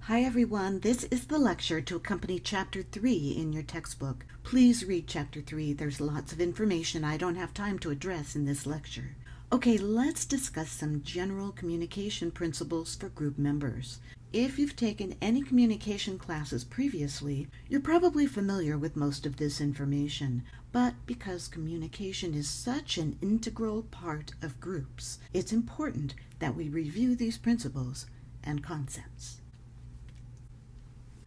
Hi everyone, this is the lecture to accompany Chapter 3 in your textbook. Please read Chapter 3. There's lots of information I don't have time to address in this lecture. Okay, let's discuss some general communication principles for group members. If you've taken any communication classes previously, you're probably familiar with most of this information. But because communication is such an integral part of groups, it's important that we review these principles and concepts.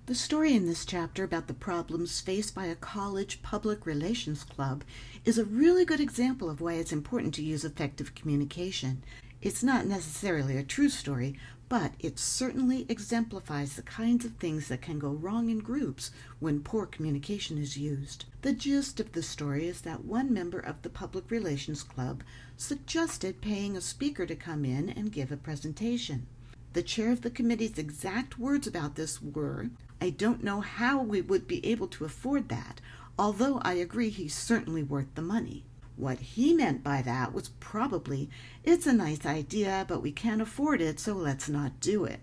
The story in this chapter about the problems faced by a college public relations club is a really good example of why it's important to use effective communication. It's not necessarily a true story, but it certainly exemplifies the kinds of things that can go wrong in groups when poor communication is used. The gist of the story is that one member of the public relations club suggested paying a speaker to come in and give a presentation. The chair of the committee's exact words about this were, "I don't know how we would be able to afford that, although I agree he's certainly worth the money." What he meant by that was probably, "It's a nice idea, but we can't afford it, so let's not do it."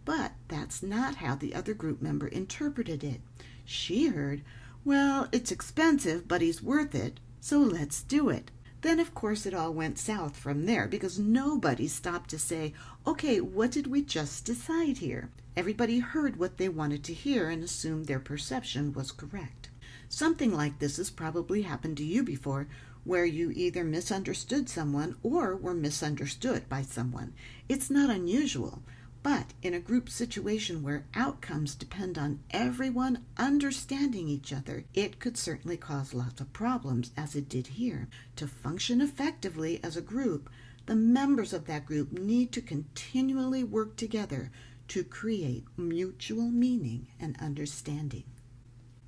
But that's not how the other group member interpreted it. She heard, "Well, it's expensive, but he's worth it, so let's do it." Then, of course, it all went south from there because nobody stopped to say, "Okay, what did we just decide here?" Everybody heard what they wanted to hear and assumed their perception was correct. Something like this has probably happened to you before, where you either misunderstood someone or were misunderstood by someone. It's not unusual, but in a group situation where outcomes depend on everyone understanding each other, it could certainly cause lots of problems, as it did here. To function effectively as a group, the members of that group need to continually work together to create mutual meaning and understanding.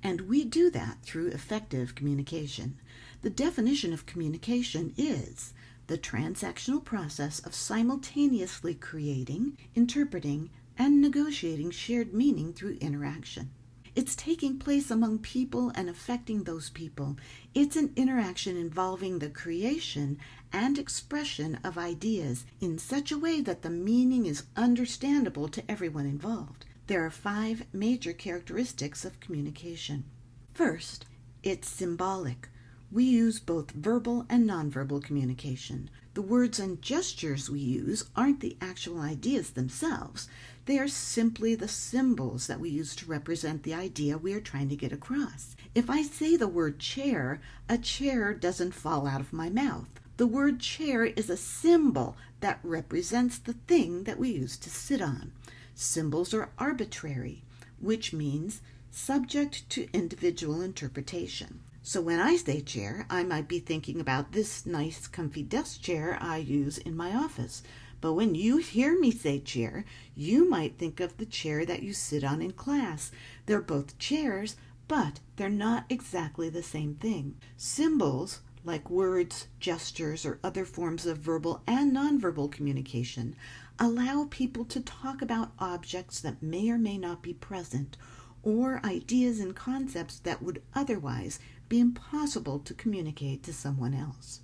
And we do that through effective communication. The definition of communication is the transactional process of simultaneously creating, interpreting, and negotiating shared meaning through interaction. It's taking place among people and affecting those people. It's an interaction involving the creation and expression of ideas in such a way that the meaning is understandable to everyone involved. There are 5 major characteristics of communication. First, it's symbolic. We use both verbal and nonverbal communication. The words and gestures we use aren't the actual ideas themselves. They are simply the symbols that we use to represent the idea we are trying to get across. If I say the word chair, a chair doesn't fall out of my mouth. The word chair is a symbol that represents the thing that we use to sit on. Symbols are arbitrary, which means subject to individual interpretation. So when I say chair, I might be thinking about this nice comfy desk chair I use in my office. But when you hear me say chair, you might think of the chair that you sit on in class. They're both chairs, but they're not exactly the same thing. Symbols, like words, gestures, or other forms of verbal and nonverbal communication, allow people to talk about objects that may or may not be present, or ideas and concepts that would otherwise be impossible to communicate to someone else.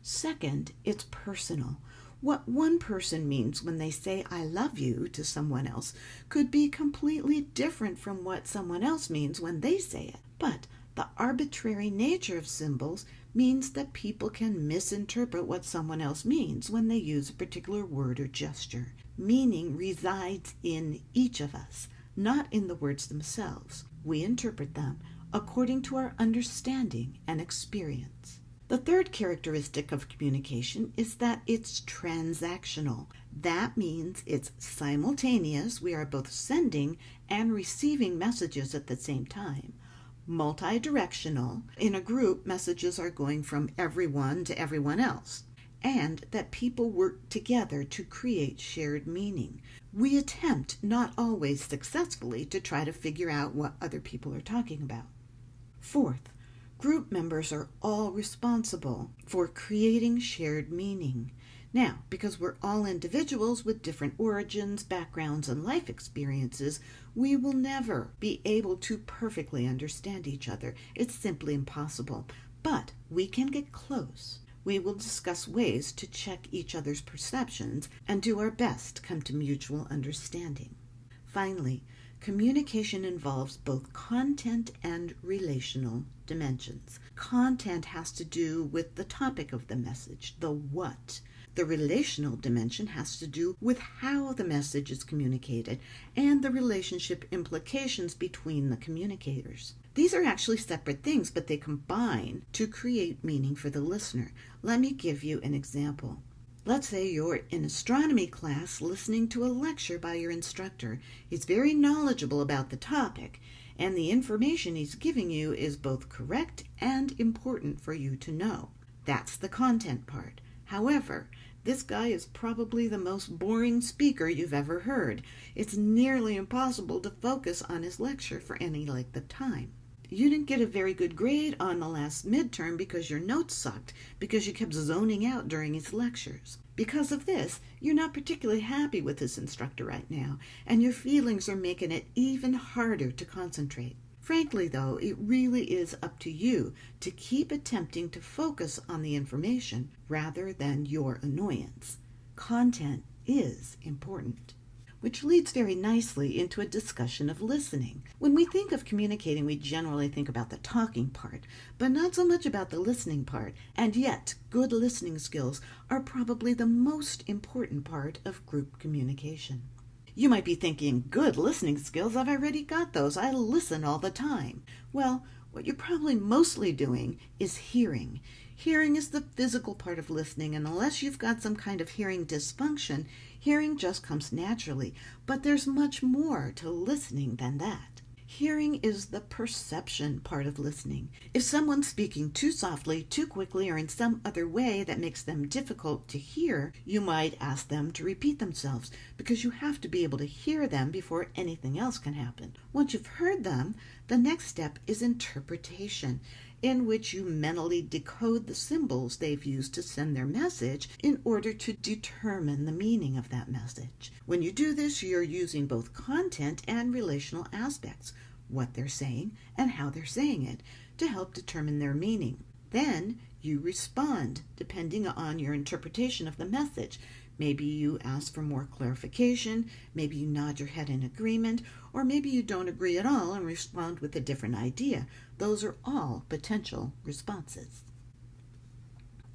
Second, it's personal. What one person means when they say "I love you" to someone else could be completely different from what someone else means when they say it. But the arbitrary nature of symbols means that people can misinterpret what someone else means when they use a particular word or gesture. Meaning resides in each of us, not in the words themselves. We interpret them according to our understanding and experience. The third characteristic of communication is that it's transactional. That means it's simultaneous. We are both sending and receiving messages at the same time. Multidirectional. In a group, messages are going from everyone to everyone else. And that people work together to create shared meaning. We attempt, not always successfully, to try to figure out what other people are talking about. Fourth, group members are all responsible for creating shared meaning. Now, because we're all individuals with different origins, backgrounds, and life experiences, we will never be able to perfectly understand each other. It's simply impossible. But we can get close. We will discuss ways to check each other's perceptions and do our best to come to mutual understanding. Finally, communication involves both content and relational dimensions. Content has to do with the topic of the message, the what. The relational dimension has to do with how the message is communicated and the relationship implications between the communicators. These are actually separate things, but they combine to create meaning for the listener. Let me give you an example. Let's say you're in astronomy class listening to a lecture by your instructor. He's very knowledgeable about the topic, and the information he's giving you is both correct and important for you to know. That's the content part. However, this guy is probably the most boring speaker you've ever heard. It's nearly impossible to focus on his lecture for any length of time. You didn't get a very good grade on the last midterm because your notes sucked, because you kept zoning out during his lectures. Because of this, you're not particularly happy with this instructor right now, and your feelings are making it even harder to concentrate. Frankly, though, it really is up to you to keep attempting to focus on the information rather than your annoyance. Content is important. Which leads very nicely into a discussion of listening. When we think of communicating, we generally think about the talking part, but not so much about the listening part, and yet good listening skills are probably the most important part of group communication. You might be thinking, good listening skills, I've already got those, I listen all the time. Well, what you're probably mostly doing is hearing. Hearing is the physical part of listening, and unless you've got some kind of hearing dysfunction, hearing just comes naturally. But there's much more to listening than that. Hearing is the perception part of listening. If someone's speaking too softly, too quickly, or in some other way that makes them difficult to hear, you might ask them to repeat themselves, because you have to be able to hear them before anything else can happen. Once you've heard them, the next step is interpretation, in which you mentally decode the symbols they've used to send their message in order to determine the meaning of that message. When you do this, you're using both content and relational aspects, what they're saying and how they're saying it, to help determine their meaning. Then you respond depending on your interpretation of the message. Maybe you ask for more clarification, maybe you nod your head in agreement, or maybe you don't agree at all and respond with a different idea. Those are all potential responses.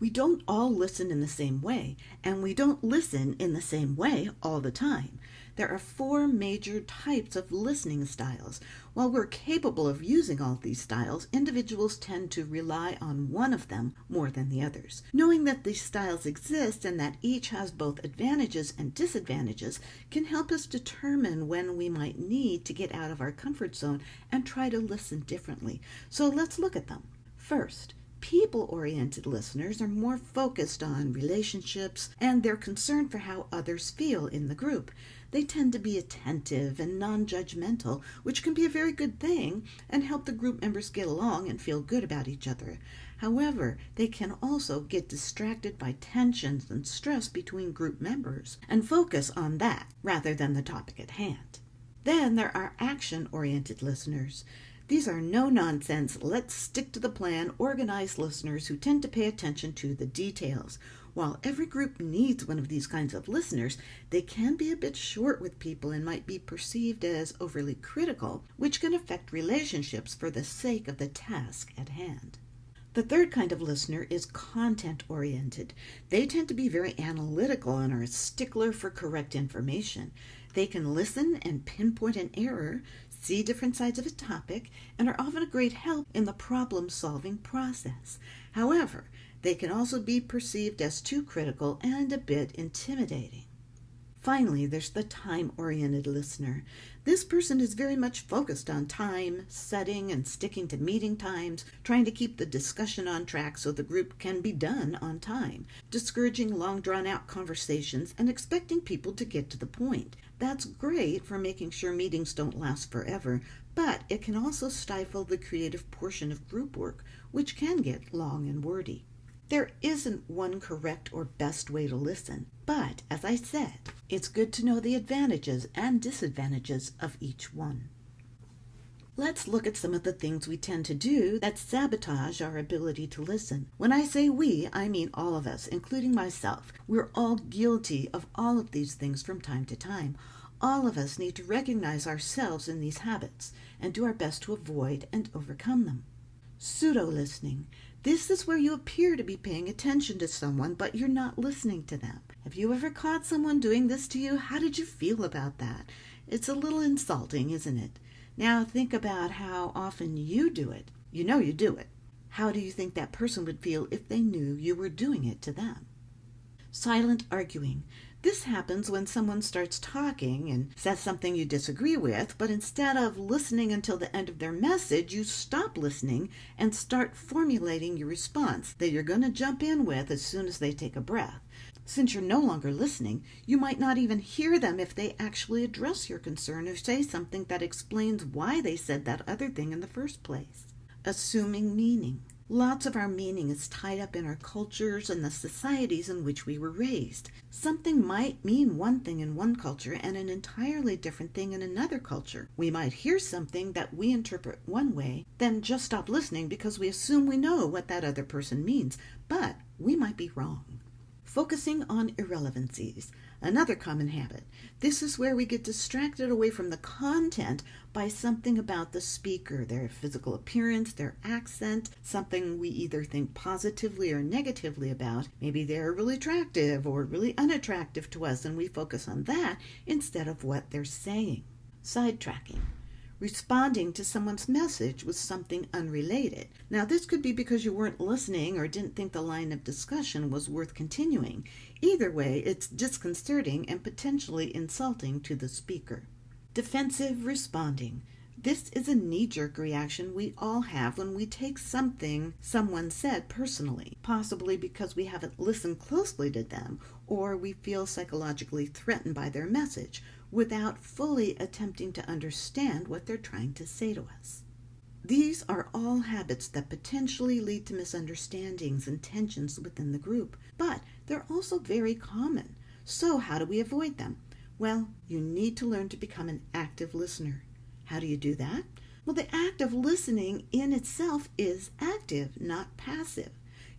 We don't all listen in the same way, and we don't listen in the same way all the time. There are 4 major types of listening styles. While we're capable of using all these styles, individuals tend to rely on one of them more than the others. Knowing that these styles exist and that each has both advantages and disadvantages can help us determine when we might need to get out of our comfort zone and try to listen differently. So let's look at them. First, people-oriented listeners are more focused on relationships and they're concerned for how others feel in the group. They tend to be attentive and non-judgmental, which can be a very good thing and help the group members get along and feel good about each other. However, they can also get distracted by tensions and stress between group members and focus on that rather than the topic at hand. Then there are action-oriented listeners. These are no-nonsense, let's stick to the plan, organized listeners who tend to pay attention to the details. While every group needs one of these kinds of listeners, they can be a bit short with people and might be perceived as overly critical, which can affect relationships for the sake of the task at hand. The third kind of listener is content-oriented. They tend to be very analytical and are a stickler for correct information. They can listen and pinpoint an error, see different sides of a topic, and are often a great help in the problem-solving process. However, they can also be perceived as too critical and a bit intimidating. Finally, there's the time-oriented listener. This person is very much focused on time, setting, and sticking to meeting times, trying to keep the discussion on track so the group can be done on time, discouraging long drawn-out conversations, and expecting people to get to the point. That's great for making sure meetings don't last forever, but it can also stifle the creative portion of group work, which can get long and wordy. There isn't one correct or best way to listen, but as I said, it's good to know the advantages and disadvantages of each one. Let's look at some of the things we tend to do that sabotage our ability to listen. When I say we, I mean all of us, including myself. We're all guilty of all of these things from time to time. all of us need to recognize ourselves in these habits and do our best to avoid and overcome them. Pseudo-listening. This is where you appear to be paying attention to someone, but you're not listening to them. Have you ever caught someone doing this to you? How did you feel about that? It's a little insulting, isn't it? Now think about how often you do it. You know you do it. How do you think that person would feel if they knew you were doing it to them? Silent arguing. This happens when someone starts talking and says something you disagree with, but instead of listening until the end of their message, you stop listening and start formulating your response that you're going to jump in with as soon as they take a breath. Since you're no longer listening, you might not even hear them if they actually address your concern or say something that explains why they said that other thing in the first place. Assuming meaning. Lots of our meaning is tied up in our cultures and the societies in which we were raised. Something might mean one thing in one culture and an entirely different thing in another culture. We might hear something that we interpret one way, then just stop listening because we assume we know what that other person means, but we might be wrong. Focusing on irrelevancies. Another common habit. This is where we get distracted away from the content by something about the speaker, their physical appearance, their accent, something we either think positively or negatively about. Maybe they're really attractive or really unattractive to us, and we focus on that instead of what they're saying. Sidetracking. Responding to someone's message with something unrelated. Now, this could be because you weren't listening or didn't think the line of discussion was worth continuing. Either way, it's disconcerting and potentially insulting to the speaker. Defensive responding. This is a knee-jerk reaction we all have when we take something someone said personally, possibly because we haven't listened closely to them or we feel psychologically threatened by their message, without fully attempting to understand what they're trying to say to us. These are all habits that potentially lead to misunderstandings and tensions within the group, but they're also very common. So how do we avoid them? Well, you need to learn to become an active listener. How do you do that? Well, the act of listening in itself is active, not passive.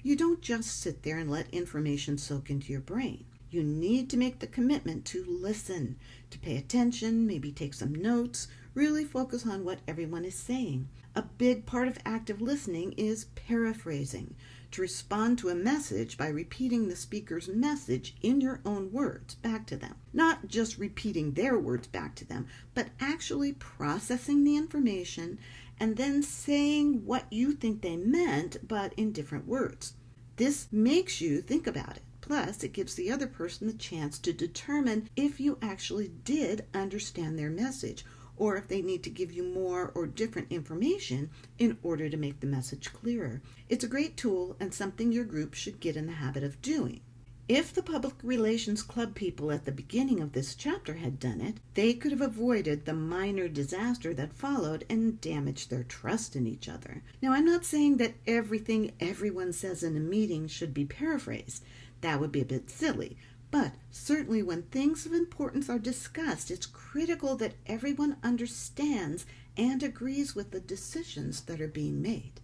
You don't just sit there and let information soak into your brain. You need to make the commitment to listen, to pay attention, maybe take some notes, really focus on what everyone is saying. A big part of active listening is paraphrasing, to respond to a message by repeating the speaker's message in your own words back to them. Not just repeating their words back to them, but actually processing the information and then saying what you think they meant, but in different words. This makes you think about it. Plus, it gives the other person the chance to determine if you actually did understand their message, or if they need to give you more or different information in order to make the message clearer. It's a great tool and something your group should get in the habit of doing. If the Public Relations Club people at the beginning of this chapter had done it, they could have avoided the minor disaster that followed and damaged their trust in each other. Now, I'm not saying that everything everyone says in a meeting should be paraphrased. That would be a bit silly. But certainly when things of importance are discussed, it's critical that everyone understands and agrees with the decisions that are being made.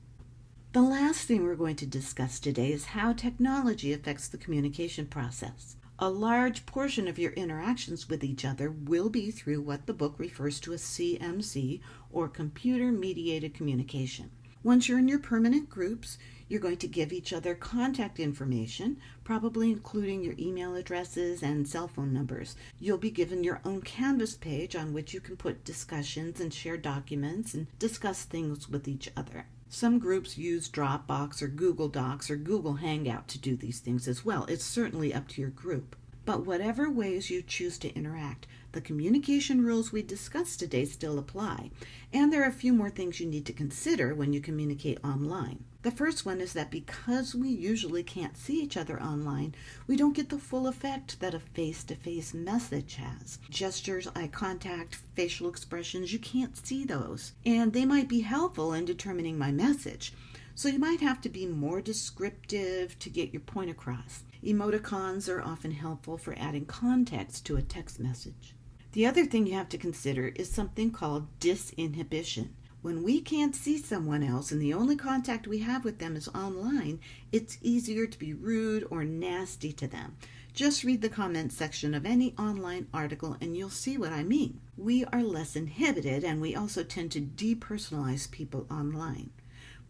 The last thing we're going to discuss today is how technology affects the communication process. A large portion of your interactions with each other will be through what the book refers to as CMC, or computer-mediated communication. Once you're in your permanent groups, you're going to give each other contact information, probably including your email addresses and cell phone numbers. You'll be given your own Canvas page on which you can put discussions and share documents and discuss things with each other. Some groups use Dropbox or Google Docs or Google Hangout to do these things as well. It's certainly up to your group. But whatever ways you choose to interact, the communication rules we discussed today still apply. And there are a few more things you need to consider when you communicate online. The first one is that because we usually can't see each other online, we don't get the full effect that a face-to-face message has. Gestures, eye contact, facial expressions, you can't see those. And they might be helpful in determining my message. So you might have to be more descriptive to get your point across. Emoticons are often helpful for adding context to a text message. The other thing you have to consider is something called disinhibition. When we can't see someone else and the only contact we have with them is online, it's easier to be rude or nasty to them, Just read the comments section of any online article and you'll see what I mean. We are less inhibited, and we also tend to depersonalize people online.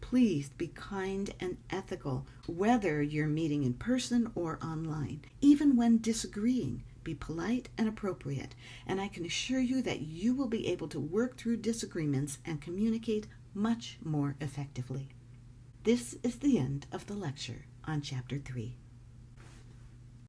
Please be kind and ethical, whether you're meeting in person or online. Even when disagreeing, be polite and appropriate, and I can assure you that you will be able to work through disagreements and communicate much more effectively. This is the end of the lecture on Chapter 3.